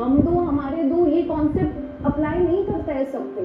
हम दो हमारे दो, ये कॉन्सेप्ट अप्लाई नहीं करता है सब पे।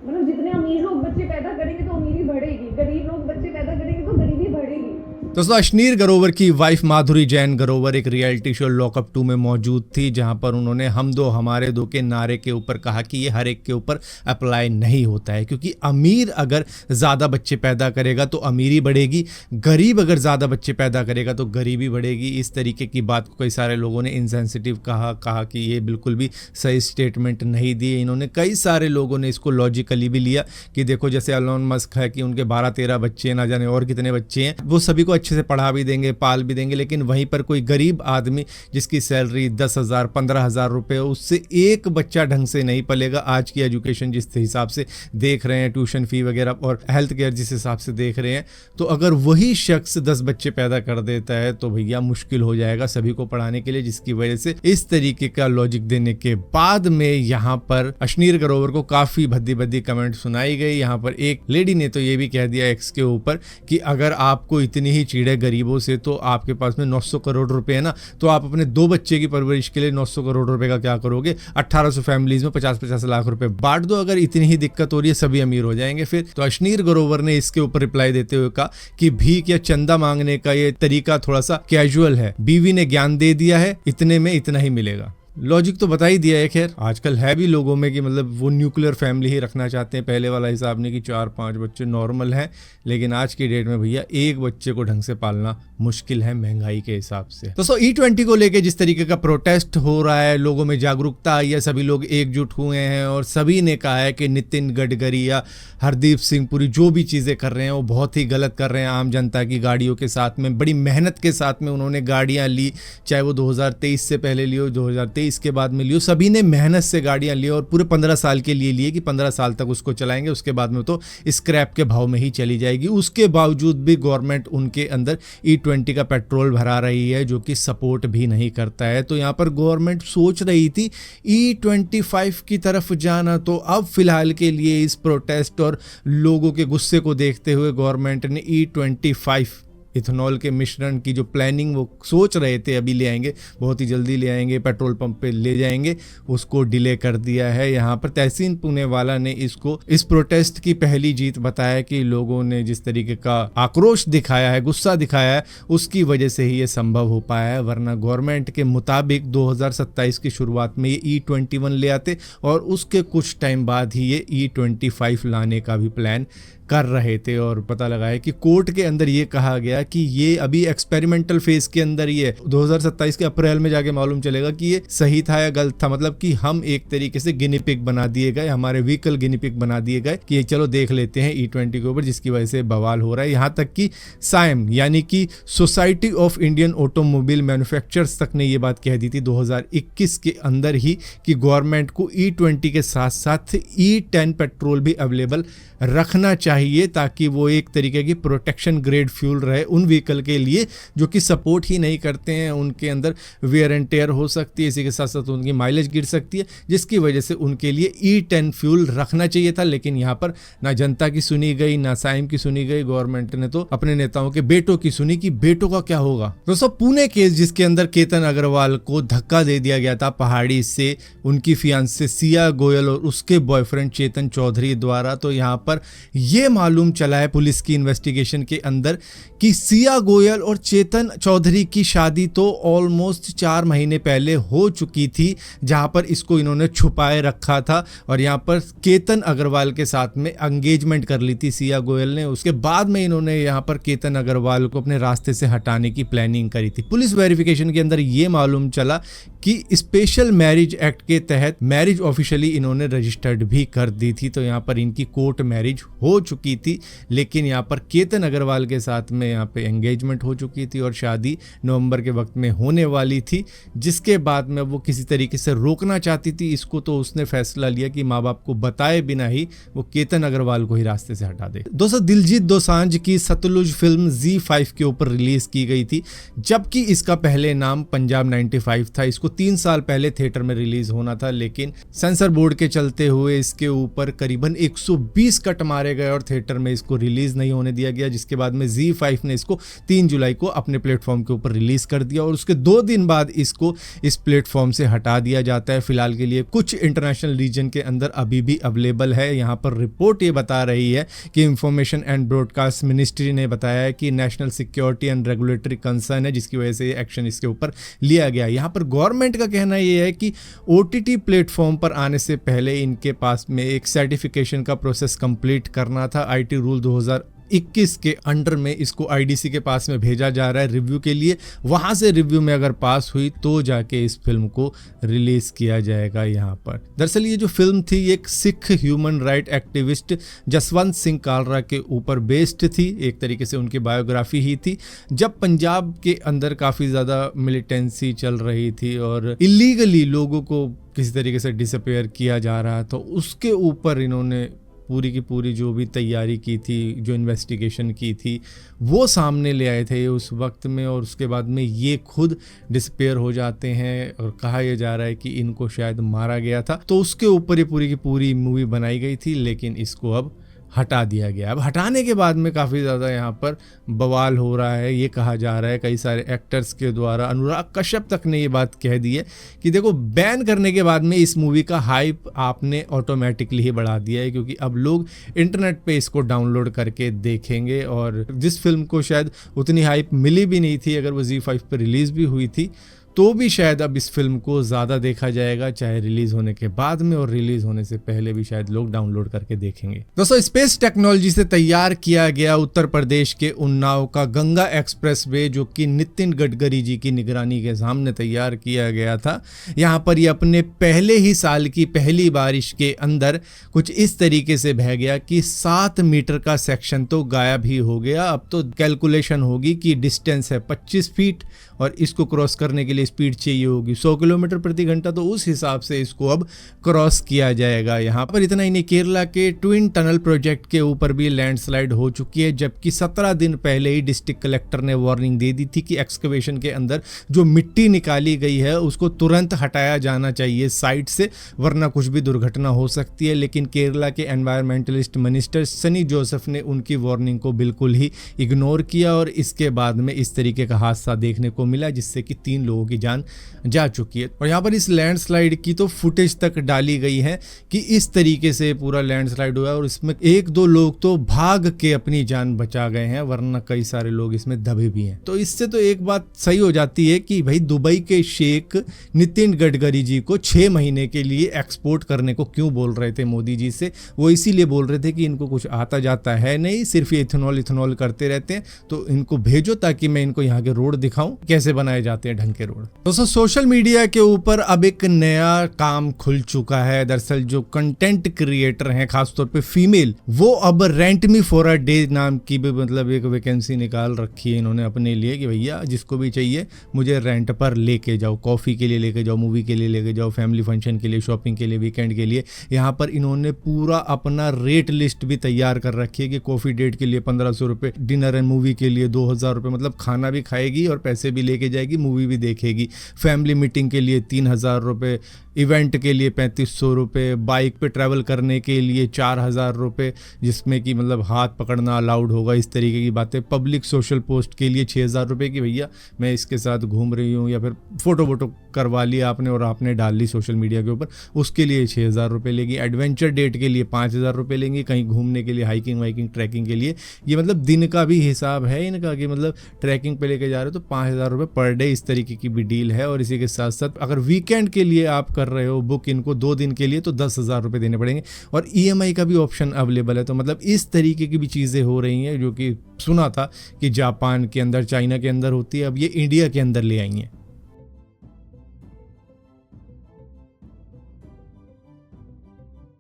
मतलब जितने अमीर लोग बच्चे पैदा करेंगे तो अमीरी बढ़ेगी, गरीब लोग बच्चे पैदा करेंगे तो गरीबी बढ़ेगी। दोस्तों, अश्नीर ग्रोवर की वाइफ माधुरी जैन ग्रोवर एक रियलिटी शो लॉकअप 2 में मौजूद थी, जहां पर उन्होंने हम दो हमारे दो के नारे के ऊपर कहा कि ये हर एक के ऊपर अप्लाई नहीं होता है, क्योंकि अमीर अगर ज़्यादा बच्चे पैदा करेगा तो अमीरी बढ़ेगी, गरीब अगर ज़्यादा बच्चे पैदा करेगा तो गरीबी बढ़ेगी। इस तरीके की बात को कई सारे लोगों ने इनसेंसिटिव कहा कि ये बिल्कुल भी सही स्टेटमेंट नहीं दिए इन्होंने। कई सारे लोगों ने इसको लॉजिकली भी लिया कि देखो, जैसे एलोन मस्क है कि उनके 12-13 बच्चे हैं, ना जाने और कितने बच्चे हैं, वो सभी को अच्छे से पढ़ा भी देंगे, पाल भी देंगे, लेकिन वहीं पर कोई गरीब आदमी जिसकी सैलरी 10,000 15,000 रुपये हो, उससे एक बच्चा ढंग से नहीं पलेगा। आज की एजुकेशन जिस हिसाब से देख रहे हैं, ट्यूशन फी वगैरह और हेल्थ केयर जिस हिसाब से देख रहे हैं, तो अगर वही शख्स 10 बच्चे पैदा कर देता है तो भैया मुश्किल हो जाएगा सभी को पढ़ाने के लिए। जिसकी वजह से इस तरीके का लॉजिक देने के बाद में यहाँ पर अश्नीर ग्रोवर को काफी भद्दी कमेंट सुनाई गई। यहाँ पर एक लेडी ने तो ये भी कह दिया एक्स के ऊपर कि अगर आपको इतनी ही चीड़े गरीबों से, तो आपके पास में 900 करोड़ रुपए है ना, तो आप अपने 2 बच्चे की परवरिश के लिए 900 करोड़ रुपए का क्या करोगे? 1800 फैमिलीज में 50-50 लाख रुपए बांट दो। अगर इतनी ही दिक्कत हो रही है, सभी अमीर हो जाएंगे फिर। तो अश्नीर ग्रोवर ने इसके ऊपर रिप्लाई देते हुए कहा कि भीख या चंदा मांगने का ये तरीका थोड़ा सा कैजुअल है, बीवी ने ज्ञान दे दिया है, इतने में इतना ही मिलेगा। लॉजिक तो बता ही दिया है। खैर, आजकल है भी लोगों में कि मतलब वो न्यूक्लियर फैमिली ही रखना चाहते हैं, पहले वाला हिसाब नहीं कि 4-5 बच्चे नॉर्मल है, लेकिन आज की डेट में भैया एक बच्चे को ढंग से पालना मुश्किल है महंगाई के हिसाब से। दोस्तों, E20 को लेके जिस तरीके का प्रोटेस्ट हो रहा है, लोगों में जागरूकता आई है, सभी लोग एकजुट हुए हैं और सभी ने कहा है कि नितिन गडकरी या हरदीप सिंह पुरी जो भी चीज़ें कर रहे हैं वो बहुत ही गलत कर रहे हैं। आम जनता की गाड़ियों के साथ में, बड़ी मेहनत के साथ में उन्होंने गाड़ियाँ ली, चाहे वो 2023 से पहले लियो, 2023 के बाद में लियो, सभी ने मेहनत से गाड़ियां ली और पूरे 15 साल के लिए लिए कि 15 साल तक उसको चलाएंगे, उसके बाद में तो स्क्रैप के भाव में ही चली जाएगी। उसके बावजूद भी गवर्नमेंट उनके अंदर E20 का पेट्रोल भरा रही है, जो कि सपोर्ट भी नहीं करता है। तो यहाँ पर गवर्नमेंट सोच रही थी E25 की तरफ जाना, तो अब फिलहाल के लिए इस प्रोटेस्ट और लोगों के गुस्से को देखते हुए गवर्नमेंट ने E25 इथेनॉल के मिश्रण की जो प्लानिंग वो सोच रहे थे अभी ले आएंगे, बहुत ही जल्दी ले आएंगे, पेट्रोल पंप पे ले जाएंगे, उसको डिले कर दिया है। यहाँ पर तहसीन पुणेवाला ने इसको इस प्रोटेस्ट की पहली जीत बताया कि लोगों ने जिस तरीके का आक्रोश दिखाया है, गुस्सा दिखाया है, उसकी वजह से ही ये संभव हो पाया है। वरना गवर्नमेंट के मुताबिक 2027 की शुरुआत में ये E21 ले आते और उसके कुछ टाइम बाद ही ये E25 लाने का भी प्लान कर रहे थे। और पता लगा है कि कोर्ट के अंदर ये कहा गया कि ये अभी एक्सपेरिमेंटल फेज के अंदर ही है, 2027 के अप्रैल में जाके मालूम चलेगा कि ये सही था या गलत था। मतलब कि हम एक तरीके से गिनीपिग बना दिए गए, हमारे व्हीकल गिनीपिग बना दिए गए कि चलो देख लेते हैं E20 के ऊपर, जिसकी वजह से बवाल हो रहा है। यहाँ तक कि साइम यानी कि society of Indian automobile manufacturers तक ने ये बात कह दी थी 2021 के अंदर ही कि गवर्नमेंट को E20 के साथ साथ E10 पेट्रोल भी अवेलेबल रखना चाहिए, ताकि वो एक तरीके की प्रोटेक्शन ग्रेड फ्यूल रहे उन व्हीकल के लिए जो कि सपोर्ट ही नहीं करते हैं। उनके अंदर वेयर एंड टेयर हो सकती है, इसी के साथ साथ उनकी माइलेज गिर सकती है, जिसकी वजह से उनके लिए E10 फ्यूल रखना चाहिए था। लेकिन यहाँ पर ना जनता की सुनी गई, ना साइम की सुनी गई, गवर्नमेंट ने तो अपने नेताओं के बेटों की सुनी कि बेटों का क्या होगा। दोस्तों, पुणे केस जिसके अंदर केतन अग्रवाल को धक्का दे दिया गया था पहाड़ी से उनकी फियांसे सिया गोयल और उसके बॉयफ्रेंड चेतन चौधरी द्वारा, तो यहाँ पर यह मालूम चला है पुलिस की इन्वेस्टिगेशन के अंदर कि सिया गोयल और चेतन चौधरी की शादी तो ऑलमोस्ट 4 महीने पहले हो चुकी थी, जहां पर इसको इन्होंने छुपाए रखा था। और यहां पर केतन अग्रवाल के साथ में एंगेजमेंट कर ली थी सिया गोयल ने। उसके बाद में इन्होंने यहां पर केतन अग्रवाल को अपने रास्ते से हटाने की प्लानिंग करी थी। पुलिस वेरिफिकेशन के अंदर यह मालूम चला कि स्पेशल मैरिज एक्ट के तहत मैरिज ऑफिशियली इन्होंने रजिस्टर्ड भी कर दी थी। तो यहाँ पर इनकी कोर्ट मैरिज हो चुकी थी, लेकिन यहाँ पर केतन अग्रवाल के साथ में यहाँ पे एंगेजमेंट हो चुकी थी और शादी नवंबर के वक्त में होने वाली थी, जिसके बाद में वो किसी तरीके से रोकना चाहती थी इसको। तो उसने फैसला लिया कि माँ बाप को बताए बिना ही वो केतन अग्रवाल को ही रास्ते से हटा दे। दोस्तों, दिलजीत दोसांझ की सतलुज फिल्म Z5 के ऊपर रिलीज की गई थी, जबकि इसका पहले नाम पंजाब 95 था। इसको 3 साल पहले थिएटर में रिलीज होना था, लेकिन सेंसर बोर्ड के चलते हुए इसके ऊपर करीबन 120 कट मारे गए और और थिएटर में इसको रिलीज़ नहीं होने दिया गया, जिसके बाद में ZEE5 ने इसको 3 जुलाई को अपने प्लेटफॉर्म के ऊपर रिलीज़ कर दिया और उसके 2 दिन बाद इसको इस प्लेटफॉर्म से हटा दिया जाता है। फिलहाल के लिए कुछ इंटरनेशनल रीजन के अंदर अभी भी अवेलेबल है। यहाँ पर रिपोर्ट ये बता रही है कि इंफॉर्मेशन एंड ब्रॉडकास्ट मिनिस्ट्री ने बताया है कि national security and regulatory concern है, जिसकी वजह से ये एक्शन इसके ऊपर लिया गया। यहाँ पर गवर्नमेंट का कहना ये है कि OTT प्लेटफॉर्म पर आने से पहले इनके पास में एक सर्टिफिकेशन का प्रोसेस कंप्लीट करना था। IT रूल 2021 के अंडर में इसको IDC के पास में भेजा जा रहा है रिव्यू के लिए। वहां से रिव्यू में अगर पास हुई तो जाके इस फिल्म को रिलीज किया जाएगा। यहाँ पर दरअसल ये जो फिल्म थी एक Sikh human right activist Jaswant Singh Kalra के ऊपर बेस्ड थी, एक तरीके से उनकी बायोग्राफी ही थी। जब पंजाब के अंदर काफ़ी ज़्यादा मिलिटेंसी चल रही थी और इलीगली लोगों को किसी तरीके से डिसअपेयर किया जा रहा, तो उसके ऊपर इन्होंने पूरी की पूरी जो भी तैयारी की थी, जो इन्वेस्टिगेशन की थी, वो सामने ले आए थे उस वक्त में। और उसके बाद में ये खुद डिसअपेयर हो जाते हैं और कहा यह जा रहा है कि इनको शायद मारा गया था। तो उसके ऊपर ये पूरी की पूरी मूवी बनाई गई थी, लेकिन इसको अब हटा दिया गया। अब हटाने के बाद में काफ़ी ज़्यादा यहाँ पर बवाल हो रहा है। ये कहा जा रहा है कई सारे एक्टर्स के द्वारा, अनुराग कश्यप तक ने ये बात कह दी है कि देखो बैन करने के बाद में इस मूवी का हाइप आपने ऑटोमेटिकली ही बढ़ा दिया है, क्योंकि अब लोग इंटरनेट पे इसको डाउनलोड करके देखेंगे। और जिस फिल्म को शायद उतनी हाइप मिली भी नहीं थी, अगर वो ZEE5 पर रिलीज़ भी हुई थी, तो भी शायद अब इस फिल्म को ज़्यादा देखा जाएगा, चाहे रिलीज़ होने के बाद में और रिलीज़ होने से पहले भी शायद लोग डाउनलोड करके देखेंगे। दोस्तों, स्पेस टेक्नोलॉजी से तैयार किया गया उत्तर प्रदेश के उन्नाव का गंगा एक्सप्रेसवे, जो कि नितिन गडकरी जी की निगरानी के सामने तैयार किया गया था, यहाँ पर ये अपने पहले ही साल की पहली बारिश के अंदर कुछ इस तरीके से बह गया कि 7 मीटर का सेक्शन तो गायब ही हो गया। अब तो कैलकुलेशन होगी कि डिस्टेंस है 25 फीट और इसको क्रॉस करने के लिए स्पीड चाहिए होगी 100 किलोमीटर प्रति घंटा, तो उस हिसाब से इसको अब क्रॉस किया जाएगा। यहाँ पर इतना ही नहीं, केरला के ट्विन टनल प्रोजेक्ट के ऊपर भी लैंडस्लाइड हो चुकी है, जबकि 17 दिन पहले ही डिस्ट्रिक्ट कलेक्टर ने वार्निंग दे दी थी कि एक्सकवेशन के अंदर जो मिट्टी निकाली गई है उसको तुरंत हटाया जाना चाहिए साइट से, वरना कुछ भी दुर्घटना हो सकती है। लेकिन केरला के एनवायरमेंटलिस्ट मिनिस्टर सनी जोसेफ ने उनकी वार्निंग को बिल्कुल ही इग्नोर किया और इसके बाद में इस तरीके का हादसा देखने को मिला, जिससे कि 3 लोगों की जान जा चुकी है। और यहाँ पर इस लैंडस्लाइड की तो फुटेज तक डाली गई है कि इस तरीके से पूरा लैंडस्लाइड हुआ और इसमें 1-2 लोग तो भाग के अपनी जान बचा गए हैं, वरना कई सारे लोग इसमें दबे भी हैं। तो इससे तो एक बात सही हो जाती है कि भाई दुबई के शेख नितिन गडकरी जी को 6 महीने के लिए एक्सपोर्ट करने को क्यों बोल रहे थे मोदी जी से? वो इसीलिए बोल रहे थे कि इनको कुछ आता जाता है नहीं, सिर्फ ये इथेनॉल करते रहते हैं, तो इनको भेजो ताकि मैं इनको यहाँ के रोड दिखाऊं कैसे बनाए जाते हैं ढंग के रोड। दोस्तों, सोशल मीडिया के ऊपर अब एक नया काम खुल चुका है। दरअसल जो कंटेंट क्रिएटर हैं, खासतौर पे फीमेल, वो अब rent me for a day नाम की भी मतलब एक वैकेंसी निकाल रखी है इन्होंने अपने लिए कि भैया जिसको भी चाहिए मुझे रेंट पर लेके जाओ, कॉफ़ी के लिए लेके जाओ, मूवी के लिए लेके जाओ, फैमिली फंक्शन के लिए, शॉपिंग के लिए, वीकेंड के लिए। यहाँ पर इन्होंने पूरा अपना रेट लिस्ट भी तैयार कर रखी है कि कॉफ़ी डेट के लिए 1500 रुपये, डिनर एंड मूवी के लिए 2000 रुपये, मतलब खाना भी खाएगी और पैसे भी लेके जाएगी, मूवी भी देखेगी। फैमिली मीटिंग के लिए 3000 रुपये, इवेंट के लिए 3500 रुपये, बाइक पे ट्रैवल करने के लिए 4000 रुपये, जिसमें कि मतलब हाथ पकड़ना अलाउड होगा, इस तरीके की बातें। पब्लिक सोशल पोस्ट के लिए 6000 रुपये की भैया मैं इसके साथ घूम रही हूँ, या फिर फ़ोटो वोटो करवा लिया आपने और आपने डाल ली सोशल मीडिया के ऊपर, उसके लिए 6000 रुपये लेगी। एडवेंचर डेट के लिए 5000 रुपये लेंगी, कहीं घूमने के लिए, हाइकिंग वाइकिंग ट्रैकिंग के लिए। ये मतलब दिन का भी हिसाब है इनका कि मतलब ट्रैकिंग पे लेके जा रहे हो तो 5000 रुपये पर डे, इस तरीके की भी डील है। और इसी के साथ साथ अगर वीकेंड के लिए आप कर रहे हो बुक इनको 2 दिन के लिए, तो 10,000 रुपये देने पड़ेंगे और EMI का भी ऑप्शन अवेलेबल है। तो मतलब इस तरीके की भी चीज़ें हो रही हैं, जो कि सुना था कि जापान के अंदर, चाइना के अंदर होती है, अब ये इंडिया के अंदर ले आई हैं।